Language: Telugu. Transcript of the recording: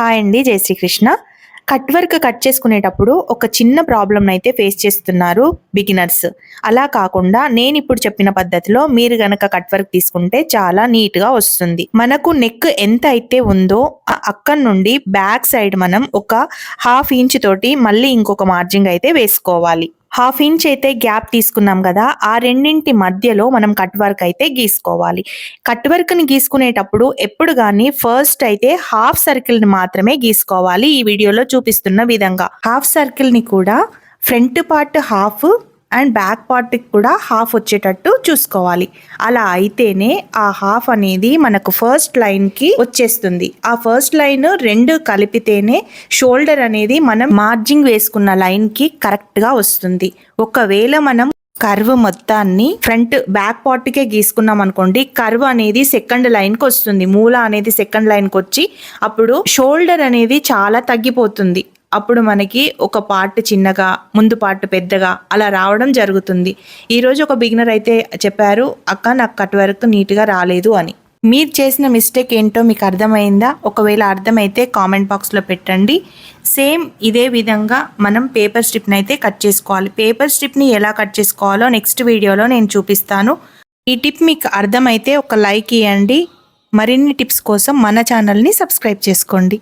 హాయ్ అండి, జై శ్రీకృష్ణ. కట్ వర్క్ కట్ చేసుకునేటప్పుడు ఒక చిన్న ప్రాబ్లమ్ అయితే ఫేస్ చేస్తున్నారు బిగినర్స్. అలా కాకుండా నేను ఇప్పుడు చెప్పిన పద్ధతిలో మీరు గనక కట్ వర్క్ తీసుకుంటే చాలా నీట్గా వస్తుంది. మనకు నెక్ ఎంత అయితే ఉందో అక్కడి నుండి బ్యాక్ సైడ్ మనం ఒక 1/2 ఇంచ్ తోటి మళ్ళీ ఇంకొక మార్జింగ్ అయితే వేసుకోవాలి. 1/2 ఇంచ్ అయితే గ్యాప్ తీసుకున్నాం కదా, ఆ రెండింటి మధ్యలో మనం కట్ వర్క్ అయితే గీసుకోవాలి. కట్ వర్క్ ని గీసుకునేటప్పుడు ఎప్పుడు కానీ ఫస్ట్ అయితే హాఫ్ సర్కిల్ ని మాత్రమే గీసుకోవాలి. ఈ వీడియోలో చూపిస్తున్న విధంగా హాఫ్ సర్కిల్ ని కూడా front part half and back పార్ట్కి కూడా హాఫ్ వచ్చేటట్టు చూసుకోవాలి. అలా అయితేనే ఆ హాఫ్ అనేది మనకు ఫస్ట్ లైన్కి వచ్చేస్తుంది. ఆ ఫస్ట్ లైన్ రెండు కలిపితేనే షోల్డర్ అనేది మనం మార్జింగ్ వేసుకున్న లైన్కి కరెక్ట్గా వస్తుంది. ఒకవేళ మనం కర్వ్ మొత్తాన్ని ఫ్రంట్ బ్యాక్ పార్ట్కే గీసుకున్నాం అనుకోండి, కర్వ్ అనేది సెకండ్ లైన్కి వస్తుంది. మూల అనేది సెకండ్ లైన్కి వచ్చి అప్పుడు షోల్డర్ అనేది చాలా తగ్గిపోతుంది. అప్పుడు మనకి ఒక పార్ట్ చిన్నగా ముందు పార్ట్ పెద్దగా అలా రావడం జరుగుతుంది. ఈరోజు ఒక బిగినర్ అయితే చెప్పారు, అక్క నాకు కట్ వర్క్ నీట్గా రాలేదు అని. మీరు చేసిన మిస్టేక్ ఏంటో మీకు అర్థమైందా? ఒకవేళ అర్థమైతే కామెంట్ బాక్స్లో పెట్టండి. సేమ్ ఇదే విధంగా మనం పేపర్ స్ట్రిప్ని అయితే కట్ చేసుకోవాలి. పేపర్ స్ట్రిప్ని ఎలా కట్ చేసుకోవాలో నెక్స్ట్ వీడియోలో నేను చూపిస్తాను. ఈ టిప్ మీకు అర్థమైతే ఒక లైక్ ఇవ్వండి. మరిన్ని టిప్స్ కోసం మన ఛానల్ని సబ్స్క్రైబ్ చేసుకోండి.